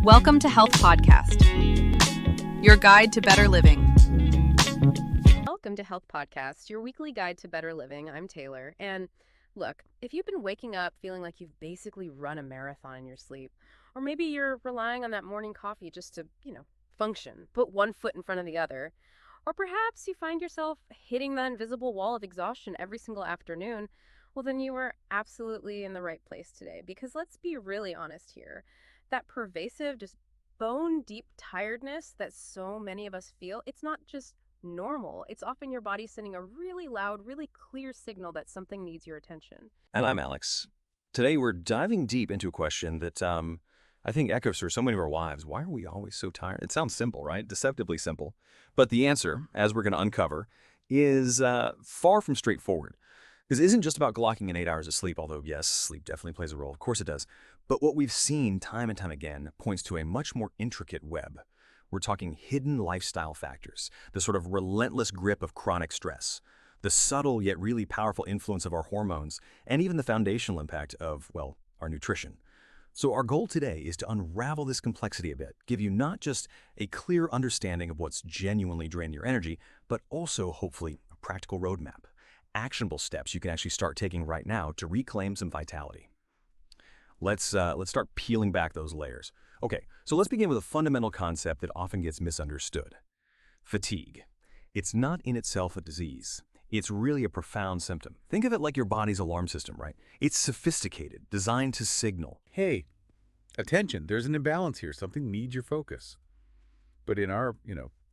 Welcome to Health Podcast, your guide to better living. Welcome to Health Podcast, your weekly guide to better living. I'm Taylor. And look, if you've been waking up feeling like you've basically run a marathon in your sleep, or maybe you're relying on that morning coffee just to, function, put one foot in front of the other, or perhaps you find yourself hitting that invisible wall of exhaustion every single afternoon, well, then you are absolutely in the right place today. Because let's be really honest here. That pervasive, just bone-deep tiredness that so many of us feel, it's not just normal. It's often your body sending a really loud, really clear signal that something needs your attention. And I'm Alex. Today we're diving deep into a question that I think echoes for so many of our lives. Why are we always so tired? It sounds simple, right? Deceptively simple. But the answer, as we're going to uncover, is far from straightforward. This isn't just about glocking in 8 hours of sleep, although yes, sleep definitely plays a role. Of course it does. But what we've seen time and time again points to a much more intricate web. We're talking hidden lifestyle factors, the sort of relentless grip of chronic stress, the subtle yet really powerful influence of our hormones, and even the foundational impact of, well, our nutrition. So our goal today is to unravel this complexity a bit, give you not just a clear understanding of what's genuinely draining your energy, but also, hopefully, a practical roadmap. Actionable steps you can actually start taking right now to reclaim some vitality. Let's start peeling back those layers. Okay, so let's begin with a fundamental concept that often gets misunderstood. Fatigue. It's not in itself a disease. It's really a profound symptom. Think of it like your body's alarm system, right? It's sophisticated, designed to signal. Hey, attention, there's an imbalance here. Something needs your focus. But in our,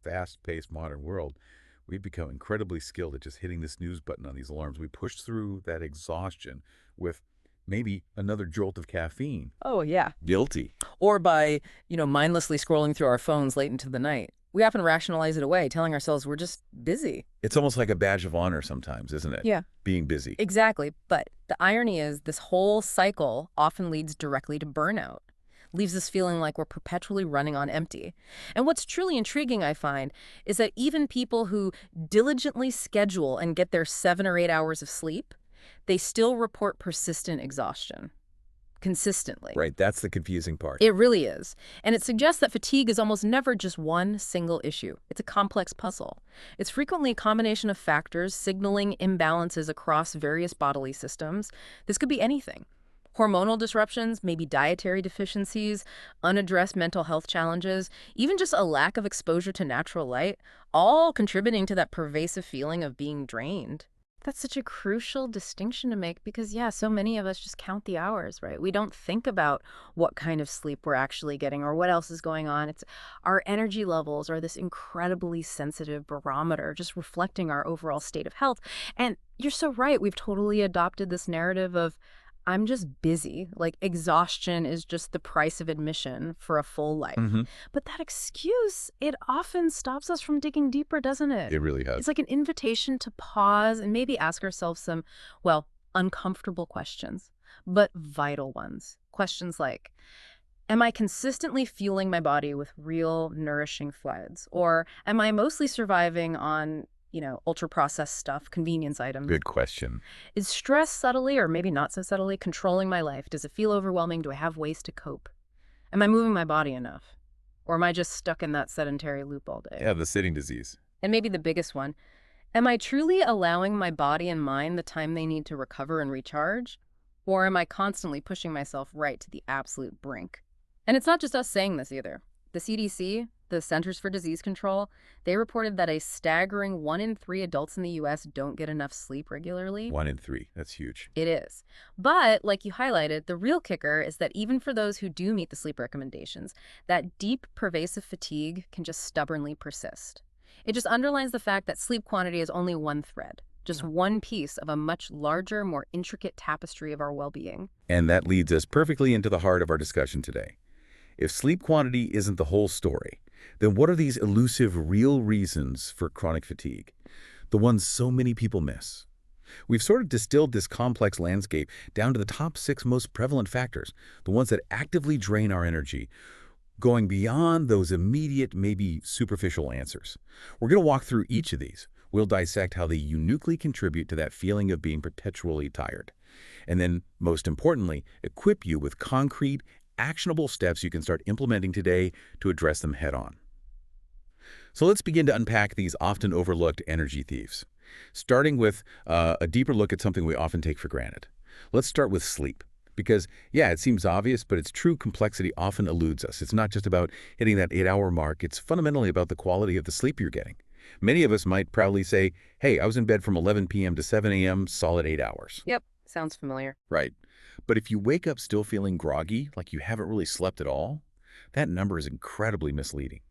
fast-paced modern world, we've become incredibly skilled at just hitting the snooze button on these alarms. We push through that exhaustion with maybe another jolt of caffeine. Oh, yeah. Guilty. Or by, mindlessly scrolling through our phones late into the night. We often rationalize it away, telling ourselves we're just busy. It's almost like a badge of honor sometimes, isn't it? Yeah. Being busy. Exactly. But the irony is this whole cycle often leads directly to burnout. Leaves us feeling like we're perpetually running on empty. And what's truly intriguing, I find, is that even people who diligently schedule and get their 7 or 8 hours of sleep, they still report persistent exhaustion. Consistently. Right, that's the confusing part. It really is. And it suggests that fatigue is almost never just one single issue. It's a complex puzzle. It's frequently a combination of factors signaling imbalances across various bodily systems. This could be anything. Hormonal disruptions, maybe dietary deficiencies, unaddressed mental health challenges, even just a lack of exposure to natural light, all contributing to that pervasive feeling of being drained. That's such a crucial distinction to make because, so many of us just count the hours, right? We don't think about what kind of sleep we're actually getting or what else is going on. It's our energy levels are this incredibly sensitive barometer, just reflecting our overall state of health. And you're so right. We've totally adopted this narrative of I'm just busy. Like exhaustion is just the price of admission for a full life. Mm-hmm. But that excuse, it often stops us from digging deeper, doesn't it? It really has. It's like an invitation to pause and maybe ask ourselves some, uncomfortable questions, but vital ones. Questions like, am I consistently fueling my body with real nourishing foods? Or am I mostly surviving on ultra-processed stuff, convenience items? Good question. Is stress subtly, or maybe not so subtly, controlling my life? Does it feel overwhelming? Do I have ways to cope? Am I moving my body enough? Or am I just stuck in that sedentary loop all day? Yeah, the sitting disease. And maybe the biggest one, am I truly allowing my body and mind the time they need to recover and recharge? Or am I constantly pushing myself right to the absolute brink? And it's not just us saying this either. The CDC, the Centers for Disease Control, they reported that a staggering 1 in 3 adults in the U.S. don't get enough sleep regularly. 1 in 3. That's huge. It is. But, like you highlighted, the real kicker is that even for those who do meet the sleep recommendations, that deep, pervasive fatigue can just stubbornly persist. It just underlines the fact that sleep quantity is only one thread, just one piece of a much larger, more intricate tapestry of our well-being. And that leads us perfectly into the heart of our discussion today. If sleep quantity isn't the whole story, then what are these elusive, real reasons for chronic fatigue? The ones so many people miss. We've sort of distilled this complex landscape down to the top 6 most prevalent factors, the ones that actively drain our energy, going beyond those immediate, maybe superficial answers. We're going to walk through each of these. We'll dissect how they uniquely contribute to that feeling of being perpetually tired. And then, most importantly, equip you with concrete, actionable steps you can start implementing today to address them head on. So let's begin to unpack these often overlooked energy thieves, starting with a deeper look at something we often take for granted. Let's start with sleep. Because, yeah, it seems obvious, but its true complexity often eludes us. It's not just about hitting that 8-hour mark. It's fundamentally about the quality of the sleep you're getting. Many of us might proudly say, hey, I was in bed from 11 p.m. to 7 a.m., solid 8 hours. Yep, sounds familiar. Right. But if you wake up still feeling groggy, like you haven't really slept at all, that number is incredibly misleading.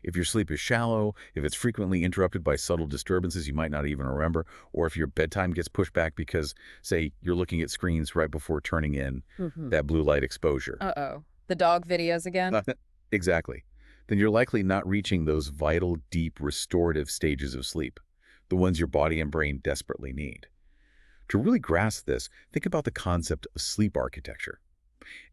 If your sleep is shallow, if it's frequently interrupted by subtle disturbances you might not even remember, or if your bedtime gets pushed back because, say, you're looking at screens right before turning in that blue light exposure. Uh-oh. The dog videos again? Exactly. Then you're likely not reaching those vital, deep, restorative stages of sleep, the ones your body and brain desperately need. To really grasp this, think about the concept of sleep architecture.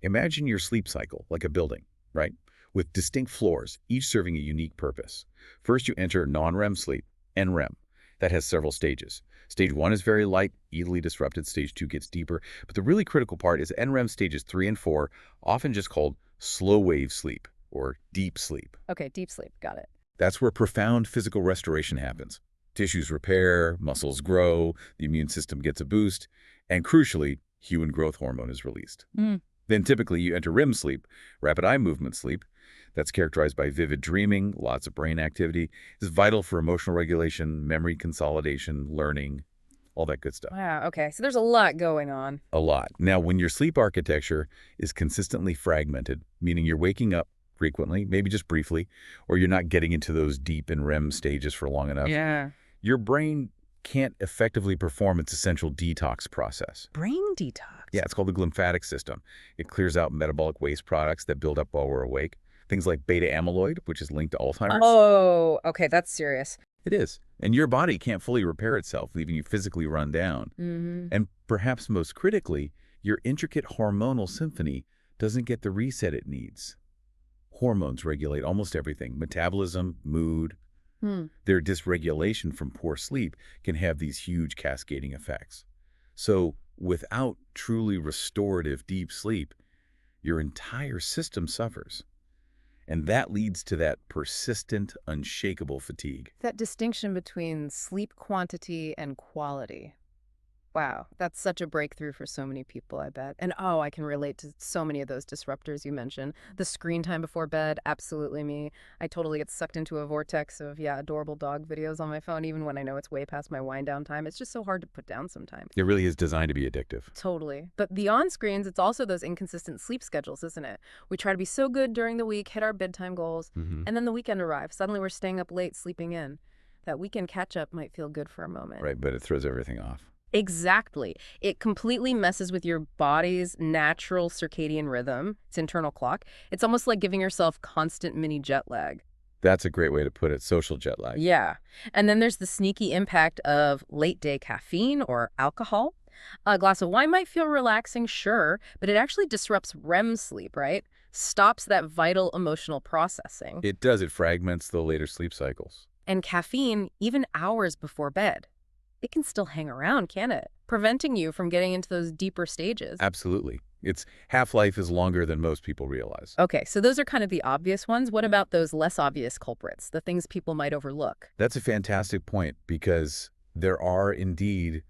Imagine your sleep cycle like a building, right? With distinct floors, each serving a unique purpose. First, you enter non-REM sleep, NREM. That has several stages. Stage 1 is very light, easily disrupted. Stage 2 gets deeper. But the really critical part is NREM stages 3 and 4, often just called slow-wave sleep or deep sleep. Okay, deep sleep. Got it. That's where profound physical restoration happens. Tissues repair, muscles grow, the immune system gets a boost, and crucially, human growth hormone is released. Then typically you enter REM sleep, rapid eye movement sleep. That's characterized by vivid dreaming, lots of brain activity. It's vital for emotional regulation, memory consolidation, learning, all that good stuff. Wow, okay. So there's a lot going on. A lot. Now, when your sleep architecture is consistently fragmented, meaning you're waking up frequently, maybe just briefly, or you're not getting into those deep and REM stages for long enough, your brain can't effectively perform its essential detox process. Brain detox? Yeah, it's called the glymphatic system. It clears out metabolic waste products that build up while we're awake. Things like beta amyloid, which is linked to Alzheimer's. Oh, okay, that's serious. It is. And your body can't fully repair itself, leaving you physically run down. And perhaps most critically, your intricate hormonal symphony doesn't get the reset it needs. Hormones regulate almost everything, metabolism, mood. Their dysregulation from poor sleep can have these huge cascading effects. So without truly restorative deep sleep, your entire system suffers. And that leads to that persistent, unshakable fatigue. That distinction between sleep quantity and quality. Wow, that's such a breakthrough for so many people, I bet. And oh, I can relate to so many of those disruptors you mentioned. The screen time before bed, absolutely me. I totally get sucked into a vortex of, adorable dog videos on my phone, even when I know it's way past my wind down time. It's just so hard to put down sometimes. It really is designed to be addictive. Totally. But beyond screens, it's also those inconsistent sleep schedules, isn't it? We try to be so good during the week, hit our bedtime goals, and then the weekend arrives. Suddenly we're staying up late, sleeping in. That weekend catch-up might feel good for a moment. Right, but it throws everything off. Exactly. It completely messes with your body's natural circadian rhythm, its internal clock. It's almost like giving yourself constant mini jet lag. That's a great way to put it, social jet lag. Yeah. And then there's the sneaky impact of late-day caffeine or alcohol. A glass of wine might feel relaxing, sure, but it actually disrupts REM sleep, right? Stops that vital emotional processing. It does. It fragments the later sleep cycles. And caffeine, even hours before bed, it can still hang around, can it? Preventing you from getting into those deeper stages. Absolutely. Its half-life is longer than most people realize. Okay, so those are kind of the obvious ones. What about those less obvious culprits, the things people might overlook? That's a fantastic point because there are indeed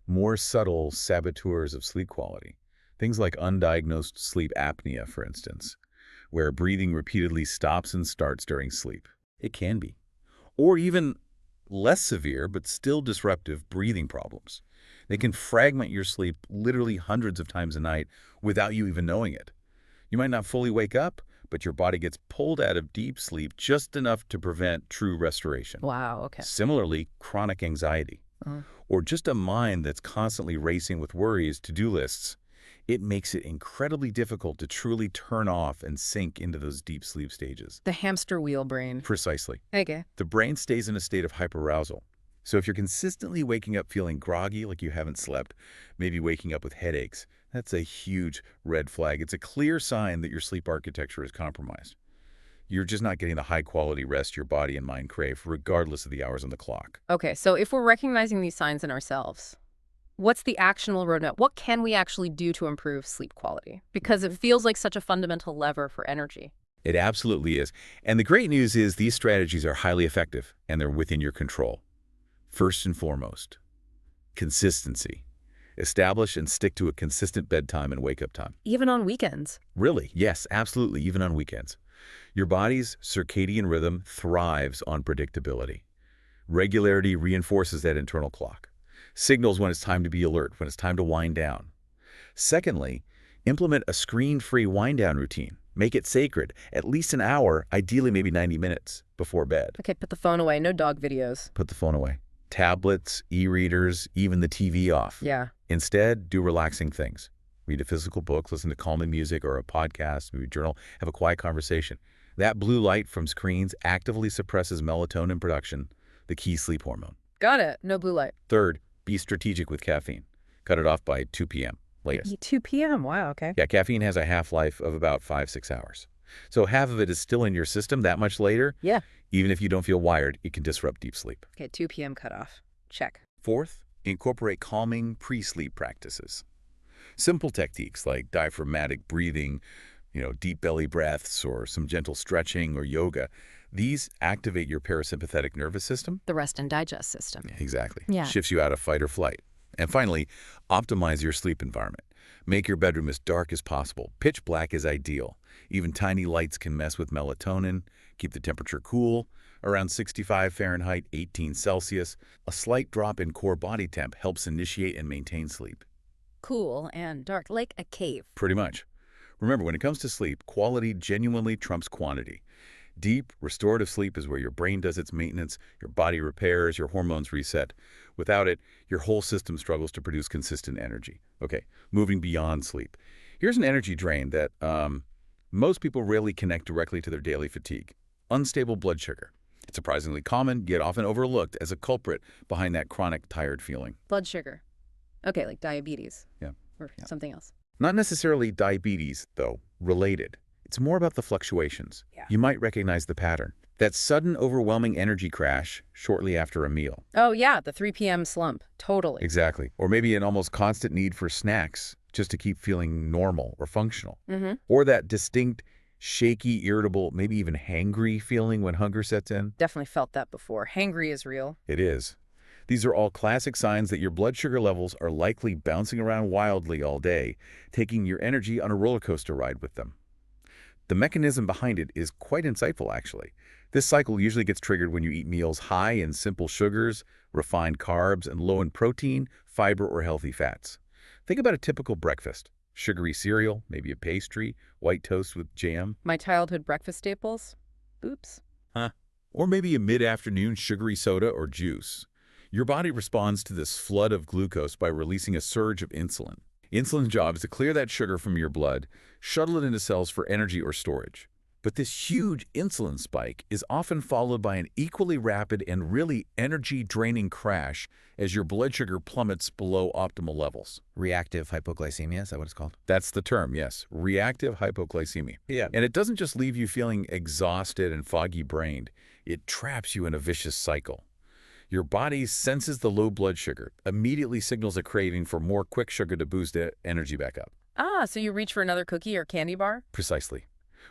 more subtle saboteurs of sleep quality. Things like undiagnosed sleep apnea, for instance, where breathing repeatedly stops and starts during sleep. It can be. Or even less severe but still disruptive breathing problems. They can fragment your sleep literally hundreds of times a night without you even knowing it. You might not fully wake up, but your body gets pulled out of deep sleep just enough to prevent true restoration. Wow, okay. Similarly, chronic anxiety, or just a mind that's constantly racing with worries, to-do lists, it makes it incredibly difficult to truly turn off and sink into those deep sleep stages. The hamster wheel brain. Precisely. Okay. The brain stays in a state of hyperarousal. So if you're consistently waking up feeling groggy, like you haven't slept, maybe waking up with headaches, that's a huge red flag. It's a clear sign that your sleep architecture is compromised. You're just not getting the high-quality rest your body and mind crave, regardless of the hours on the clock. Okay, so if we're recognizing these signs in ourselves, What's the actionable roadmap? What can we actually do to improve sleep quality? Because it feels like such a fundamental lever for energy. It absolutely is. And the great news is these strategies are highly effective and they're within your control. First and foremost, consistency. Establish and stick to a consistent bedtime and wake-up time. Even on weekends. Really? Yes, absolutely, even on weekends. Your body's circadian rhythm thrives on predictability. Regularity reinforces that internal clock. Signals when it's time to be alert, when it's time to wind down. Secondly, implement a screen-free wind-down routine. Make it sacred, at least an hour, ideally maybe 90 minutes before bed. Okay, put the phone away. No dog videos. Put the phone away. Tablets, e-readers, even the TV off. Yeah. Instead, do relaxing things. Read a physical book, listen to calming music or a podcast, maybe journal, have a quiet conversation. That blue light from screens actively suppresses melatonin production, the key sleep hormone. Got it. No blue light. Third, be strategic with caffeine. Cut it off by 2 p.m. latest. 2 p.m. Wow, okay. Yeah, caffeine has a half-life of about 5-6 hours. So half of it is still in your system that much later. Yeah. Even if you don't feel wired, it can disrupt deep sleep. Okay, 2 p.m. cutoff. Check. Fourth, incorporate calming pre-sleep practices. Simple techniques like diaphragmatic breathing, deep belly breaths, or some gentle stretching or yoga. These activate your parasympathetic nervous system. The rest and digest system. Exactly. Yeah. Shifts you out of fight or flight. And finally, optimize your sleep environment. Make your bedroom as dark as possible. Pitch black is ideal. Even tiny lights can mess with melatonin. Keep the temperature cool, around 65 Fahrenheit, 18 Celsius. A slight drop in core body temp helps initiate and maintain sleep. Cool and dark, like a cave. Pretty much. Remember, when it comes to sleep, quality genuinely trumps quantity. Deep, restorative sleep is where your brain does its maintenance, your body repairs, your hormones reset. Without it, your whole system struggles to produce consistent energy. Okay, moving beyond sleep. Here's an energy drain that most people rarely connect directly to their daily fatigue. Unstable blood sugar. It's surprisingly common, yet often overlooked as a culprit behind that chronic tired feeling. Blood sugar. Okay, like diabetes. Yeah. Or something else. Not necessarily diabetes, though, related. It's more about the fluctuations. Yeah. You might recognize the pattern. That sudden, overwhelming energy crash shortly after a meal. Oh, yeah, the 3 p.m. slump. Totally. Exactly. Or maybe an almost constant need for snacks just to keep feeling normal or functional. Mm-hmm. Or that distinct, shaky, irritable, maybe even hangry feeling when hunger sets in. Definitely felt that before. Hangry is real. It is. These are all classic signs that your blood sugar levels are likely bouncing around wildly all day, taking your energy on a roller coaster ride with them. The mechanism behind it is quite insightful, actually. This cycle usually gets triggered when you eat meals high in simple sugars, refined carbs, and low in protein, fiber, or healthy fats. Think about a typical breakfast. Sugary cereal, maybe a pastry, white toast with jam. My childhood breakfast staples? Oops. Or maybe a mid-afternoon sugary soda or juice. Your body responds to this flood of glucose by releasing a surge of insulin. Insulin's job is to clear that sugar from your blood, shuttle it into cells for energy or storage. But this huge insulin spike is often followed by an equally rapid and really energy-draining crash as your blood sugar plummets below optimal levels. Reactive hypoglycemia, is that what it's called? That's the term, yes. Reactive hypoglycemia. Yeah. And it doesn't just leave you feeling exhausted and foggy-brained. It traps you in a vicious cycle. Your body senses the low blood sugar, immediately signals a craving for more quick sugar to boost energy back up. Ah, so you reach for another cookie or candy bar? Precisely.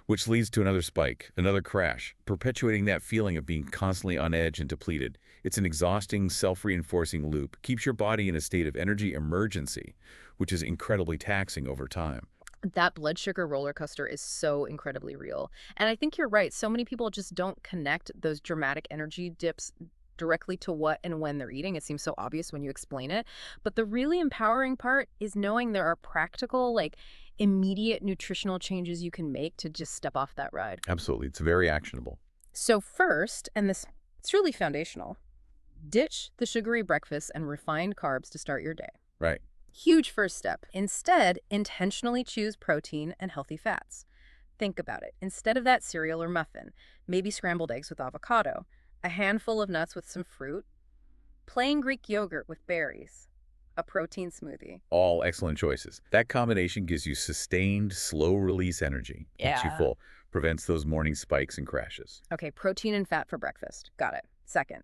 Which leads to another spike, another crash, perpetuating that feeling of being constantly on edge and depleted. It's an exhausting, self-reinforcing loop, keeps your body in a state of energy emergency, which is incredibly taxing over time. That blood sugar roller coaster is so incredibly real. And I think you're right. So many people just don't connect those dramatic energy dips directly to what and when they're eating. It seems so obvious when you explain it. But the really empowering part is knowing there are practical, immediate nutritional changes you can make to just step off that ride. Absolutely. It's very actionable. So first, and it's really foundational, ditch the sugary breakfast and refined carbs to start your day. Right. Huge first step. Instead, intentionally choose protein and healthy fats. Think about it. Instead of that cereal or muffin, maybe scrambled eggs with avocado, a handful of nuts with some fruit, plain Greek yogurt with berries, a protein smoothie. All excellent choices. That combination gives you sustained, slow-release energy. Keeps you Yeah. full. Prevents those morning spikes and crashes. Okay, protein and fat for breakfast. Got it. Second,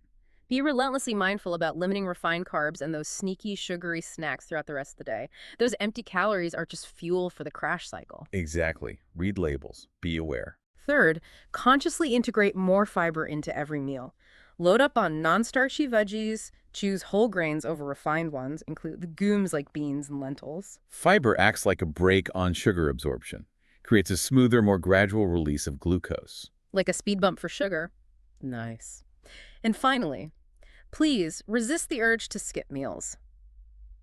Be relentlessly mindful about limiting refined carbs and those sneaky, sugary snacks throughout the rest of the day. Those empty calories are just fuel for the crash cycle. Exactly. Read labels. Be aware. Third, consciously integrate more fiber into every meal. Load up on non-starchy veggies, choose whole grains over refined ones, include legumes like beans and lentils. Fiber acts like a brake on sugar absorption, creates a smoother, more gradual release of glucose. Like a speed bump for sugar. Nice. And finally, please resist the urge to skip meals.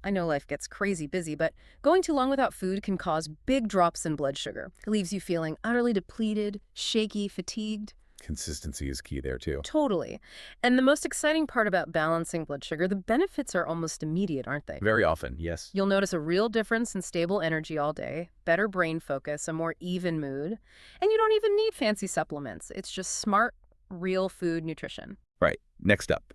I know life gets crazy busy, but going too long without food can cause big drops in blood sugar. It leaves you feeling utterly depleted, shaky, fatigued. Consistency is key there, too. Totally. And the most exciting part about balancing blood sugar, the benefits are almost immediate, aren't they? Very often, yes. You'll notice a real difference in stable energy all day, better brain focus, a more even mood, and you don't even need fancy supplements. It's just smart, real food nutrition. Right. Next up.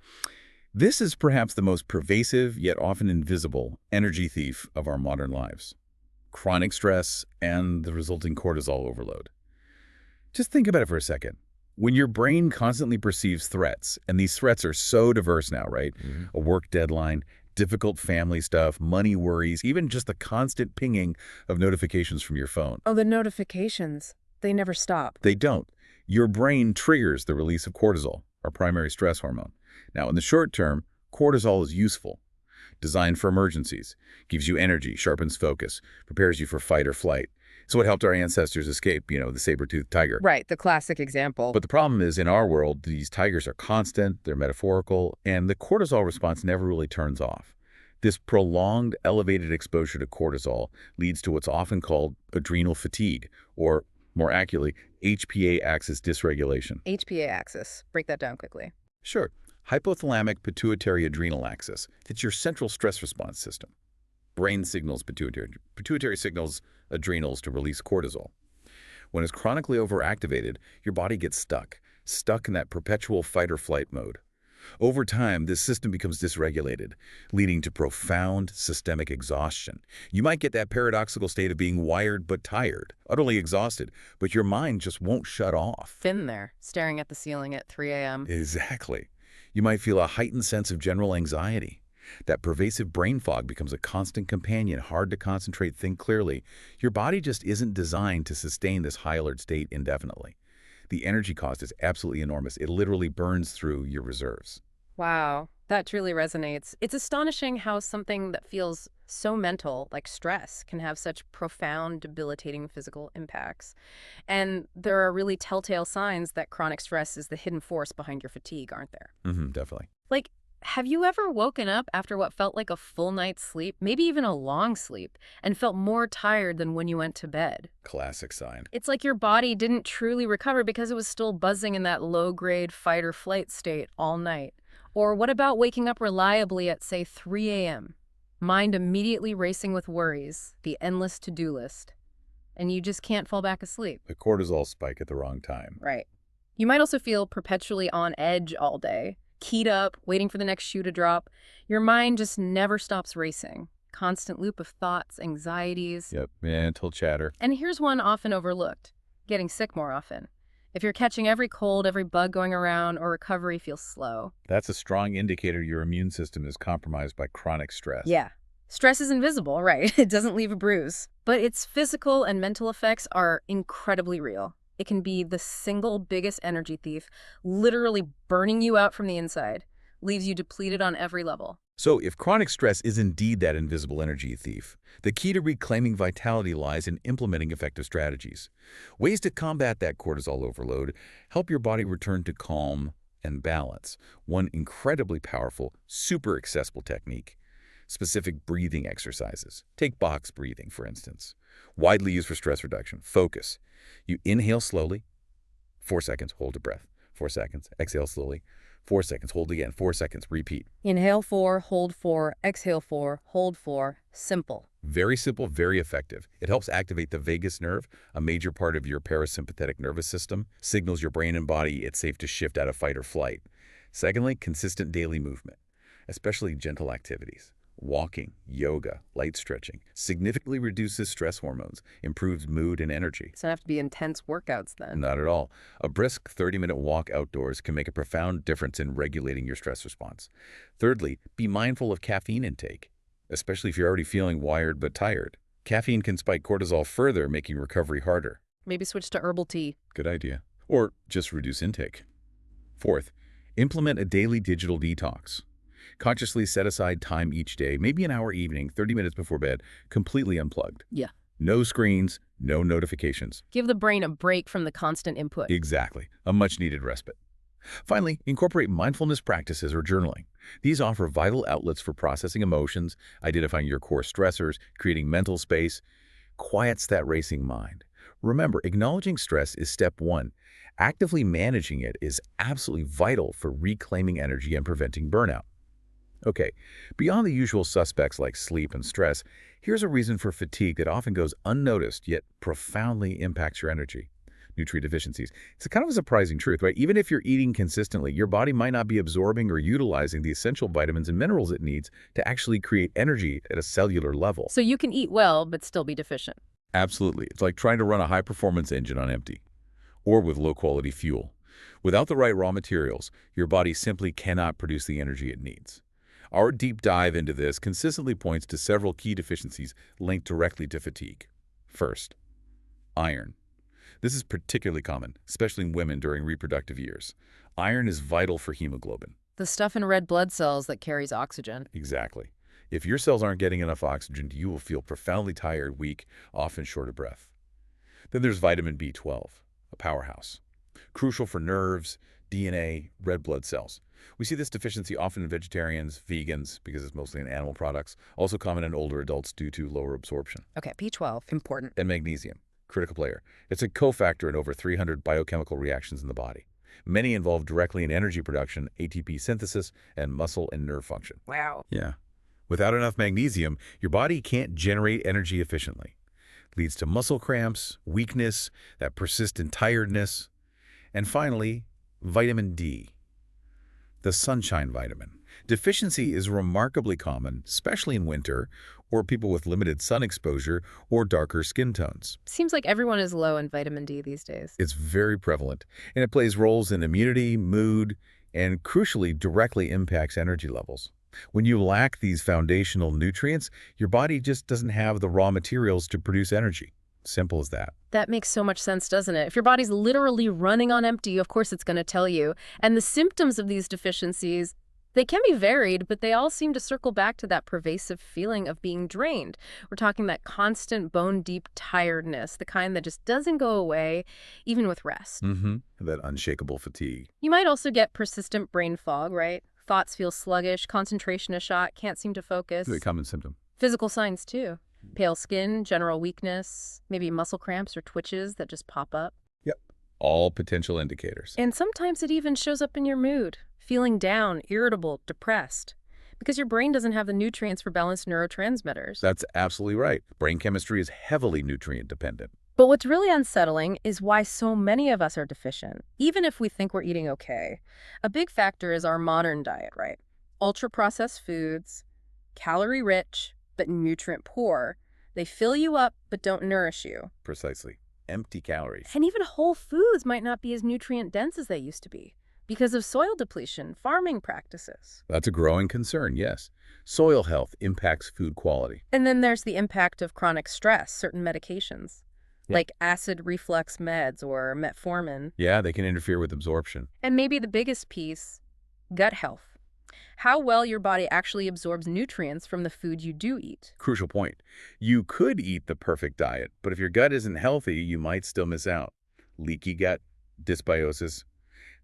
This is perhaps the most pervasive, yet often invisible, energy thief of our modern lives. Chronic stress and the resulting cortisol overload. Just think about it for a second. When your brain constantly perceives threats, and these threats are so diverse now, right? A work deadline, difficult family stuff, money worries, even just the constant pinging of notifications from your phone. Oh, the notifications. They never stop. They don't. Your brain triggers the release of cortisol, our primary stress hormone. Now, in the short term, cortisol is useful. Designed for emergencies, gives you energy, sharpens focus, prepares you for fight or flight. So it helped our ancestors escape, the saber-toothed tiger. Right, the classic example. But the problem is, in our world, these tigers are constant, they're metaphorical, and the cortisol response never really turns off. This prolonged, elevated exposure to cortisol leads to what's often called adrenal fatigue, or more accurately, HPA axis dysregulation. HPA axis. Break that down quickly. Sure. Hypothalamic pituitary adrenal axis. It's your central stress response system. Brain signals pituitary. Pituitary signals adrenals to release cortisol. When it's chronically overactivated, your body gets stuck in that perpetual fight or flight mode. Over time, this system becomes dysregulated, leading to profound systemic exhaustion. You might get that paradoxical state of being wired but tired, utterly exhausted, but your mind just won't shut off. Been there, staring at the ceiling at 3 a.m. Exactly. You might feel a heightened sense of general anxiety. That pervasive brain fog becomes a constant companion, hard to concentrate, think clearly. Your body just isn't designed to sustain this high alert state indefinitely. The energy cost is absolutely enormous. It literally burns through your reserves. Wow, that truly resonates. It's astonishing how something that feels so mental, like stress, can have such profound, debilitating physical impacts. And there are really telltale signs that chronic stress is the hidden force behind your fatigue, aren't there? Definitely. Like, have you ever woken up after what felt like a full night's sleep, maybe even a long sleep, and felt more tired than when you went to bed? Classic sign. It's like your body didn't truly recover because it was still buzzing in that low-grade fight or flight state all night. Or what about waking up reliably at, say, 3 a.m.? Mind immediately racing with worries, the endless to-do list, and you just can't fall back asleep. A cortisol spike at the wrong time. Right. You might also feel perpetually on edge all day, keyed up, waiting for the next shoe to drop. Your mind just never stops racing. Constant loop of thoughts, anxieties. Yep, mental chatter. And here's one often overlooked, getting sick more often. If you're catching every cold, every bug going around, or recovery feels slow. That's a strong indicator your immune system is compromised by chronic stress. Yeah. Stress is invisible, right? It doesn't leave a bruise. But its physical and mental effects are incredibly real. It can be the single biggest energy thief, literally burning you out from the inside, leaves you depleted on every level. So if chronic stress is indeed that invisible energy thief, the key to reclaiming vitality lies in implementing effective strategies. Ways to combat that cortisol overload help your body return to calm and balance. One incredibly powerful, super accessible technique: specific breathing exercises. Take box breathing, for instance. Widely used for stress reduction. Focus. You inhale slowly, 4 seconds, hold a breath. 4 seconds, exhale slowly. 4 seconds, hold again. 4 seconds, repeat. Inhale 4, hold 4, exhale 4, hold 4. Simple. Very simple, very effective. It helps activate the vagus nerve, a major part of your parasympathetic nervous system, signals your brain and body it's safe to shift out of fight or flight. Secondly, consistent daily movement, especially gentle activities. Walking, yoga, light stretching significantly reduces stress hormones, improves mood and energy. It's gonna have to be intense workouts then. Not at all. A brisk 30-minute walk outdoors can make a profound difference in regulating your stress response. Thirdly, be mindful of caffeine intake, especially if you're already feeling wired but tired. Caffeine can spike cortisol further, making recovery harder. Maybe switch to herbal tea. Good idea. Or just reduce intake. Fourth, implement a daily digital detox. Consciously set aside time each day, maybe an hour evening, 30 minutes before bed, completely unplugged. Yeah. No screens, no notifications. Give the brain a break from the constant input. Exactly. A much-needed respite. Finally, incorporate mindfulness practices or journaling. These offer vital outlets for processing emotions, identifying your core stressors, creating mental space, quiets that racing mind. Remember, acknowledging stress is step one. Actively managing it is absolutely vital for reclaiming energy and preventing burnout. Okay, beyond the usual suspects like sleep and stress, here's a reason for fatigue that often goes unnoticed yet profoundly impacts your energy. Nutrient deficiencies. It's kind of a surprising truth, right? Even if you're eating consistently, your body might not be absorbing or utilizing the essential vitamins and minerals it needs to actually create energy at a cellular level. So you can eat well, but still be deficient. Absolutely. It's like trying to run a high-performance engine on empty, or with low-quality fuel. Without the right raw materials, your body simply cannot produce the energy it needs. Our deep dive into this consistently points to several key deficiencies linked directly to fatigue. First, iron. This is particularly common, especially in women during reproductive years. Iron is vital for hemoglobin. The stuff in red blood cells that carries oxygen. Exactly. If your cells aren't getting enough oxygen, you will feel profoundly tired, weak, often short of breath. Then there's vitamin B12, a powerhouse. Crucial for nerves, DNA, red blood cells. We see this deficiency often in vegetarians, vegans, because it's mostly in animal products, also common in older adults due to lower absorption. Okay, B12, important. And magnesium, critical player. It's a cofactor in over 300 biochemical reactions in the body. Many involved directly in energy production, ATP synthesis, and muscle and nerve function. Wow. Yeah. Without enough magnesium, your body can't generate energy efficiently. Leads to muscle cramps, weakness, that persistent tiredness. And finally, vitamin D, the sunshine vitamin. Deficiency is remarkably common, especially in winter, or people with limited sun exposure or darker skin tones. Seems like everyone is low in vitamin D these days. It's very prevalent, and it plays roles in immunity, mood, and crucially directly impacts energy levels. When you lack these foundational nutrients, your body just doesn't have the raw materials to produce energy. Simple as that. That makes so much sense, doesn't it? If your body's literally running on empty, of course it's going to tell you. And the symptoms of these deficiencies, they can be varied, but they all seem to circle back to that pervasive feeling of being drained. We're talking that constant bone-deep tiredness, the kind that just doesn't go away, even with rest. That unshakable fatigue. You might also get persistent brain fog, right? Thoughts feel sluggish, concentration is shot, can't seem to focus. It's a common symptom. Physical signs, too. Pale skin, general weakness, maybe muscle cramps or twitches that just pop up. Yep. All potential indicators. And sometimes it even shows up in your mood, feeling down, irritable, depressed, because your brain doesn't have the nutrients for balanced neurotransmitters. That's absolutely right. Brain chemistry is heavily nutrient dependent. But what's really unsettling is why so many of us are deficient, even if we think we're eating okay. A big factor is our modern diet, right? Ultra-processed foods, calorie-rich, but nutrient-poor. They fill you up, but don't nourish you. Precisely. Empty calories. And even whole foods might not be as nutrient-dense as they used to be because of soil depletion, farming practices. That's a growing concern, yes. Soil health impacts food quality. And then there's the impact of chronic stress, certain medications, like acid reflux meds or metformin. Yeah, they can interfere with absorption. And maybe the biggest piece, gut health. How well your body actually absorbs nutrients from the food you do eat. Crucial point. You could eat the perfect diet, but if your gut isn't healthy, you might still miss out. Leaky gut, dysbiosis,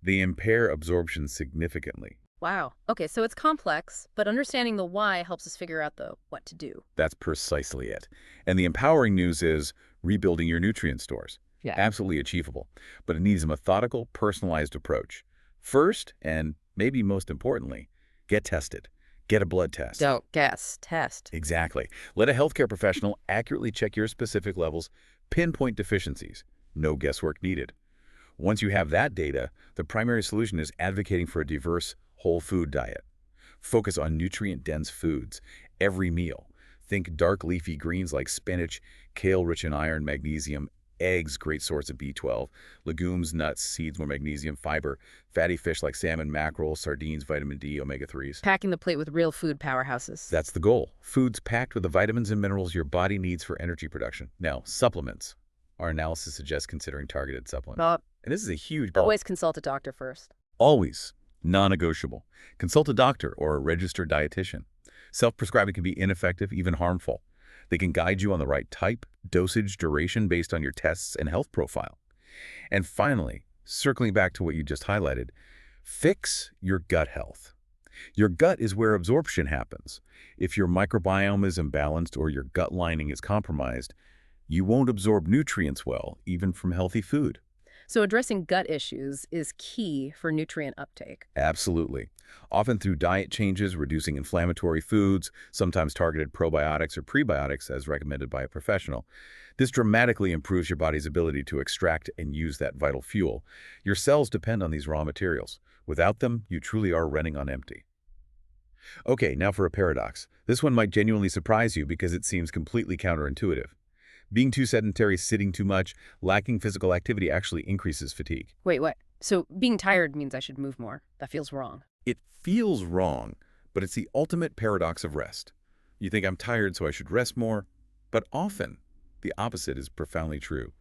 they impair absorption significantly. Wow. Okay, so it's complex, but understanding the why helps us figure out the what to do. That's precisely it. And the empowering news is rebuilding your nutrient stores. Yeah. Absolutely achievable, but it needs a methodical, personalized approach. First, and maybe most importantly, get tested. Get a blood test. Don't guess, test. Exactly. Let a healthcare professional accurately check your specific levels, pinpoint deficiencies. No guesswork needed. Once you have that data, the primary solution is advocating for a diverse, whole food diet. Focus on nutrient-dense foods every meal. Think dark leafy greens like spinach, kale rich in iron, magnesium, eggs, great source of B12, legumes, nuts, seeds, more magnesium, fiber, fatty fish like salmon, mackerel, sardines, vitamin D, omega-3s. Packing the plate with real food powerhouses. That's the goal. Foods packed with the vitamins and minerals your body needs for energy production. Now, supplements. Our analysis suggests considering targeted supplements. But And this is a huge always consult a doctor first. Always. Non-negotiable. Consult a doctor or a registered dietitian. Self-prescribing can be ineffective, even harmful. They can guide you on the right type, dosage, duration based on your tests and health profile. And finally, circling back to what you just highlighted, fix your gut health. Your gut is where absorption happens. If your microbiome is imbalanced or your gut lining is compromised, you won't absorb nutrients well, even from healthy food. So addressing gut issues is key for nutrient uptake. Absolutely. Often through diet changes, reducing inflammatory foods, sometimes targeted probiotics or prebiotics as recommended by a professional. This dramatically improves your body's ability to extract and use that vital fuel. Your cells depend on these raw materials. Without them, you truly are running on empty. Okay, now for a paradox. This one might genuinely surprise you because it seems completely counterintuitive. Being too sedentary, sitting too much, lacking physical activity actually increases fatigue. Wait, what? So being tired means I should move more. That feels wrong. It feels wrong, but it's the ultimate paradox of rest. You think I'm tired, so I should rest more. But often, the opposite is profoundly true.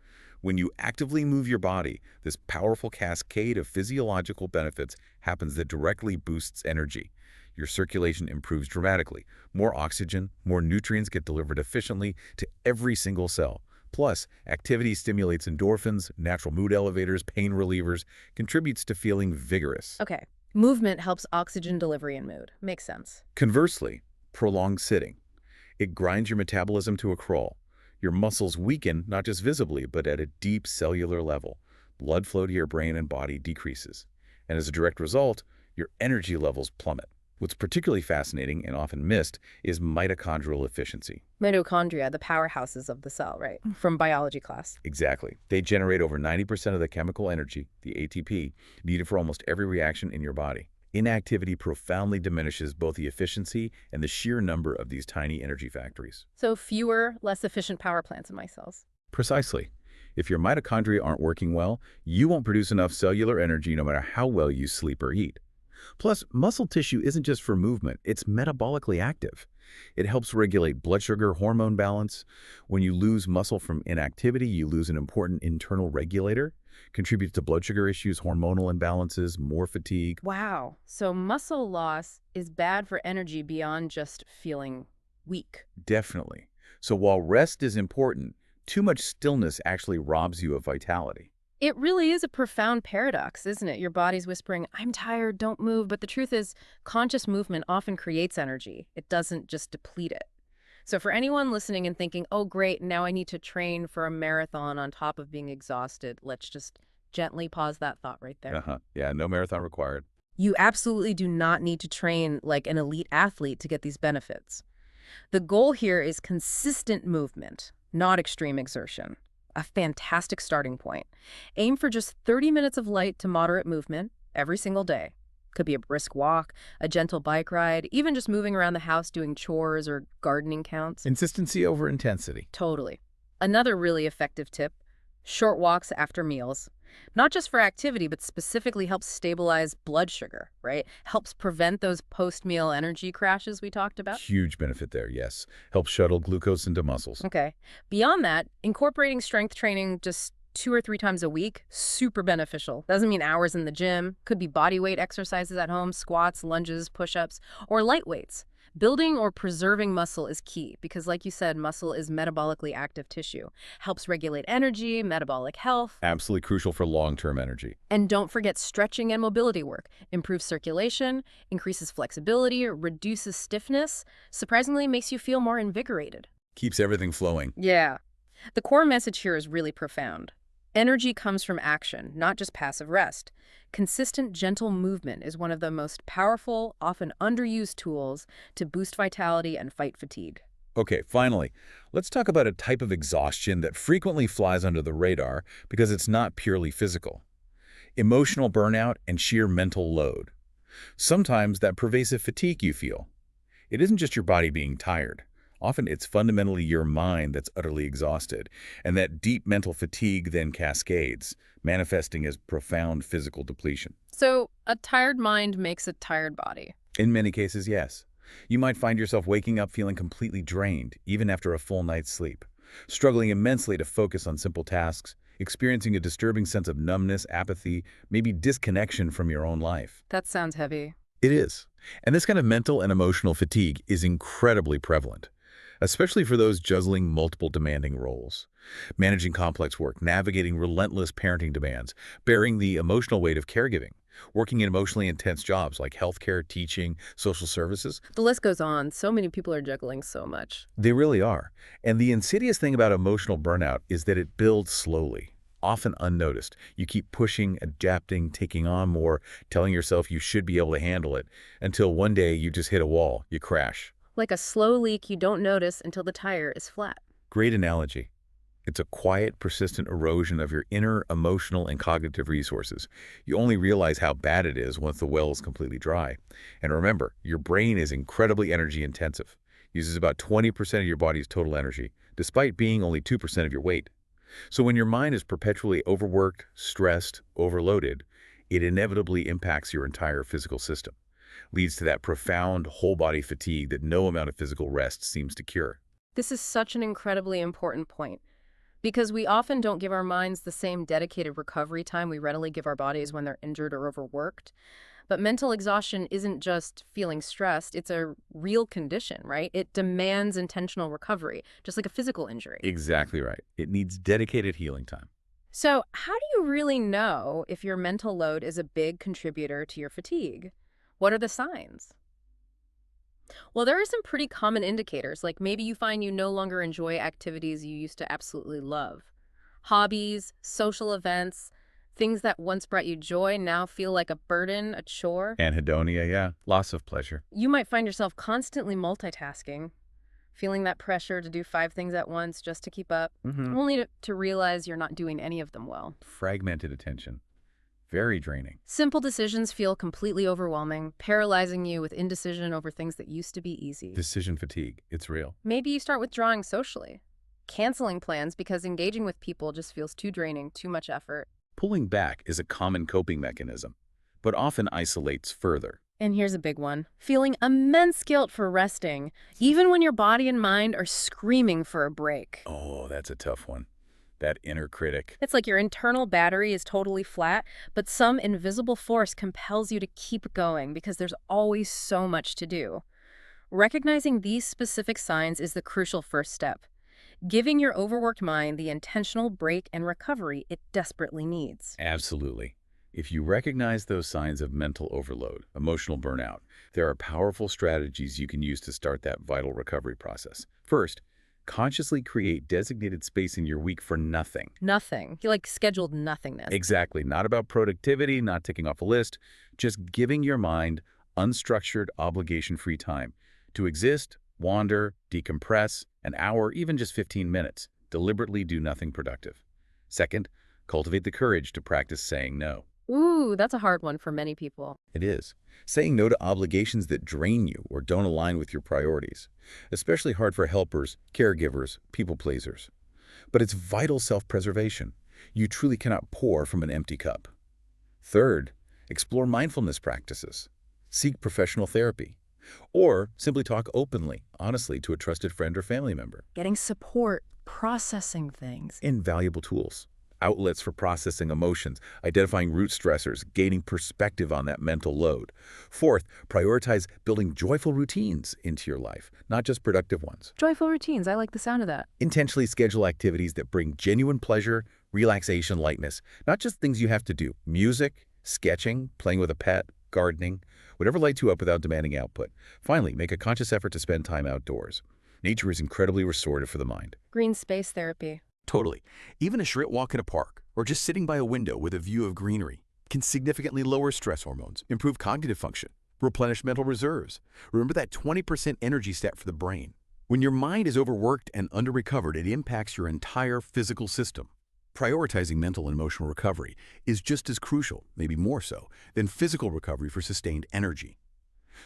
When you actively move your body, this powerful cascade of physiological benefits happens that directly boosts energy. Your circulation improves dramatically. More oxygen, more nutrients get delivered efficiently to every single cell. Plus, activity stimulates endorphins, natural mood elevators, pain relievers, contributes to feeling vigorous. Okay. Movement helps oxygen delivery and mood. Makes sense. Conversely, prolonged sitting. It grinds your metabolism to a crawl. Your muscles weaken, not just visibly, but at a deep cellular level. Blood flow to your brain and body decreases. And as a direct result, your energy levels plummet. What's particularly fascinating and often missed is mitochondrial efficiency. Mitochondria, the powerhouses of the cell, right? From biology class. Exactly. They generate over 90% of the chemical energy, the ATP, needed for almost every reaction in your body. Inactivity profoundly diminishes both the efficiency and the sheer number of these tiny energy factories. So fewer, less efficient power plants in my cells. Precisely. If your mitochondria aren't working well, you won't produce enough cellular energy no matter how well you sleep or eat. Plus, muscle tissue isn't just for movement, it's metabolically active. It helps regulate blood sugar hormone balance. When you lose muscle from inactivity, you lose an important internal regulator, contributes to blood sugar issues, hormonal imbalances, more fatigue. Wow. So muscle loss is bad for energy beyond just feeling weak. Definitely. So while rest is important, too much stillness actually robs you of vitality. It really is a profound paradox, isn't it? Your body's whispering, I'm tired, don't move. But the truth is, conscious movement often creates energy. It doesn't just deplete it. So for anyone listening and thinking, oh, great, now I need to train for a marathon on top of being exhausted, let's just gently pause that thought right there. Yeah, no marathon required. You absolutely do not need to train like an elite athlete to get these benefits. The goal here is consistent movement, not extreme exertion. A fantastic starting point. Aim for just 30 minutes of light to moderate movement every single day. Could be a brisk walk, a gentle bike ride, even just moving around the house doing chores or gardening counts. Consistency over intensity. Totally. Another really effective tip, short walks after meals. Not just for activity, but specifically helps stabilize blood sugar, right? Helps prevent those post-meal energy crashes we talked about. Huge benefit there, yes. Helps shuttle glucose into muscles. Okay. Beyond that, incorporating strength training just 2 or 3 times a week, super beneficial. Doesn't mean hours in the gym. Could be body weight exercises at home, squats, lunges, push-ups, or light weights. Building or preserving muscle is key because, like you said, muscle is metabolically active tissue. Helps regulate energy, metabolic health. Absolutely crucial for long-term energy. And don't forget stretching and mobility work. Improves circulation, increases flexibility, reduces stiffness, surprisingly makes you feel more invigorated. Keeps everything flowing. Yeah. The core message here is really profound. Energy comes from action, not just passive rest. Consistent, gentle movement is one of the most powerful, often underused tools to boost vitality and fight fatigue. Okay, finally, let's talk about a type of exhaustion that frequently flies under the radar because it's not purely physical. Emotional burnout and sheer mental load. Sometimes that pervasive fatigue you feel, it isn't just your body being tired. Often it's fundamentally your mind that's utterly exhausted, and that deep mental fatigue then cascades, manifesting as profound physical depletion. So a tired mind makes a tired body. In many cases, yes. You might find yourself waking up feeling completely drained, even after a full night's sleep, struggling immensely to focus on simple tasks, experiencing a disturbing sense of numbness, apathy, maybe disconnection from your own life. That sounds heavy. It is. And this kind of mental and emotional fatigue is incredibly prevalent, especially for those juggling multiple demanding roles. Managing complex work, navigating relentless parenting demands, bearing the emotional weight of caregiving, working in emotionally intense jobs like healthcare, teaching, social services. The list goes on. So many people are juggling so much. They really are. And the insidious thing about emotional burnout is that it builds slowly, often unnoticed. You keep pushing, adapting, taking on more, telling yourself you should be able to handle it, until one day you just hit a wall, you crash. Like a slow leak you don't notice until the tire is flat. Great analogy. It's a quiet, persistent erosion of your inner emotional and cognitive resources. You only realize how bad it is once the well is completely dry. And remember, your brain is incredibly energy intensive. Uses about 20% of your body's total energy, despite being only 2% of your weight. So when your mind is perpetually overworked, stressed, overloaded, it inevitably impacts your entire physical system. Leads to that profound whole-body fatigue that no amount of physical rest seems to cure. This is such an incredibly important point, because we often don't give our minds the same dedicated recovery time we readily give our bodies when they're injured or overworked. But mental exhaustion isn't just feeling stressed, it's a real condition, right? It demands intentional recovery, just like a physical injury. Exactly right. It needs dedicated healing time. So how do you really know if your mental load is a big contributor to your fatigue? What are the signs? Well, there are some pretty common indicators, like maybe you find you no longer enjoy activities you used to absolutely love. Hobbies, social events, things that once brought you joy now feel like a burden, a chore. Anhedonia, yeah. Loss of pleasure. You might find yourself constantly multitasking, feeling that pressure to do 5 things at once just to keep up, only to realize you're not doing any of them well. Fragmented attention. Very draining. Simple decisions feel completely overwhelming, paralyzing you with indecision over things that used to be easy. Decision fatigue. It's real. Maybe you start withdrawing socially, canceling plans because engaging with people just feels too draining, too much effort. Pulling back is a common coping mechanism, but often isolates further. And here's a big one. Feeling immense guilt for resting, even when your body and mind are screaming for a break. Oh, that's a tough one. That inner critic. It's like your internal battery is totally flat, but some invisible force compels you to keep going because there's always so much to do. Recognizing these specific signs is the crucial first step. Giving your overworked mind the intentional break and recovery it desperately needs. Absolutely. If you recognize those signs of mental overload, emotional burnout, there are powerful strategies you can use to start that vital recovery process. First, consciously create designated space in your week for nothing. Nothing. You like scheduled nothingness. Exactly. Not about productivity, not ticking off a list, just giving your mind unstructured, obligation-free time to exist, wander, decompress, an hour, even just 15 minutes. Deliberately do nothing productive. Second, cultivate the courage to practice saying no. Ooh, that's a hard one for many people. It is. Saying no to obligations that drain you or don't align with your priorities. Especially hard for helpers, caregivers, people-pleasers. But it's vital self-preservation. You truly cannot pour from an empty cup. Third, explore mindfulness practices. Seek professional therapy. Or simply talk openly, honestly to a trusted friend or family member. Getting support, processing things. Invaluable tools. Outlets for processing emotions, identifying root stressors, gaining perspective on that mental load. Fourth, prioritize building joyful routines into your life, not just productive ones. Joyful routines, I like the sound of that. Intentionally schedule activities that bring genuine pleasure, relaxation, lightness, not just things you have to do. Music, sketching, playing with a pet, gardening, whatever lights you up without demanding output. Finally, make a conscious effort to spend time outdoors. Nature is incredibly restorative for the mind. Green space therapy. Totally. Even a short walk in a park or just sitting by a window with a view of greenery can significantly lower stress hormones, improve cognitive function, replenish mental reserves. Remember that 20% energy stat for the brain. When your mind is overworked and under-recovered, it impacts your entire physical system. Prioritizing mental and emotional recovery is just as crucial, maybe more so, than physical recovery for sustained energy.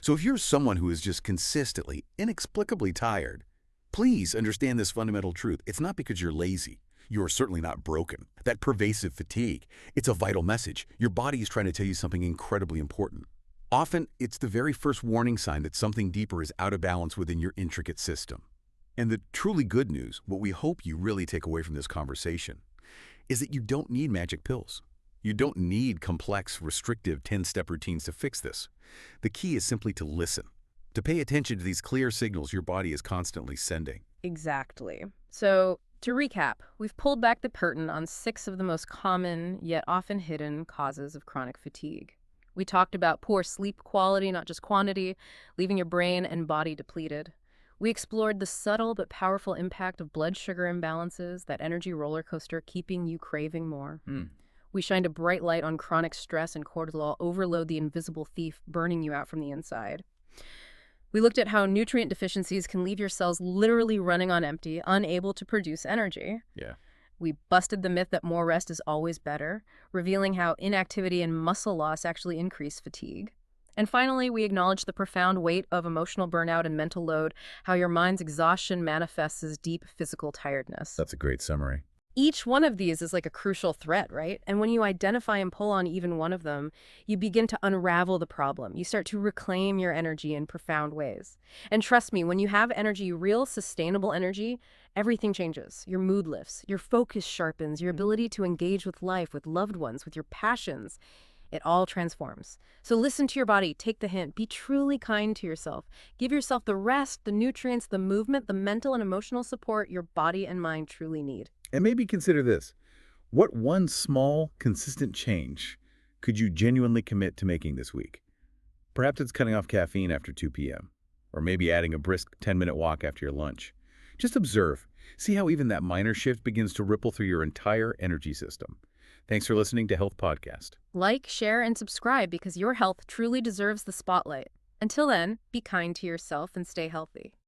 So if you're someone who is just consistently, inexplicably tired, please understand this fundamental truth. It's not because you're lazy. You're certainly not broken. That pervasive fatigue, it's a vital message. Your body is trying to tell you something incredibly important. Often, it's the very first warning sign that something deeper is out of balance within your intricate system. And the truly good news, what we hope you really take away from this conversation, is that you don't need magic pills. You don't need complex, restrictive 10-step routines to fix this. The key is simply to listen, to pay attention to these clear signals your body is constantly sending. Exactly. So, to recap, we've pulled back the curtain on 6 of the most common, yet often hidden, causes of chronic fatigue. We talked about poor sleep quality, not just quantity, leaving your brain and body depleted. We explored the subtle but powerful impact of blood sugar imbalances, that energy roller coaster keeping you craving more. We shined a bright light on chronic stress and cortisol overload, the invisible thief burning you out from the inside. We looked at how nutrient deficiencies can leave your cells literally running on empty, unable to produce energy. Yeah. We busted the myth that more rest is always better, revealing how inactivity and muscle loss actually increase fatigue. And finally, we acknowledged the profound weight of emotional burnout and mental load, how your mind's exhaustion manifests as deep physical tiredness. That's a great summary. Each one of these is like a crucial threat, right? And when you identify and pull on even one of them, you begin to unravel the problem. You start to reclaim your energy in profound ways. And trust me, when you have energy, real sustainable energy, everything changes. Your mood lifts, your focus sharpens, your ability to engage with life, with loved ones, with your passions. It all transforms. So listen to your body, take the hint, be truly kind to yourself. Give yourself the rest, the nutrients, the movement, the mental and emotional support your body and mind truly need. And maybe consider this. What one small, consistent change could you genuinely commit to making this week? Perhaps it's cutting off caffeine after 2 p.m., or maybe adding a brisk 10-minute walk after your lunch. Just observe. See how even that minor shift begins to ripple through your entire energy system. Thanks for listening to Health Podcast. Like, share, and subscribe because your health truly deserves the spotlight. Until then, be kind to yourself and stay healthy.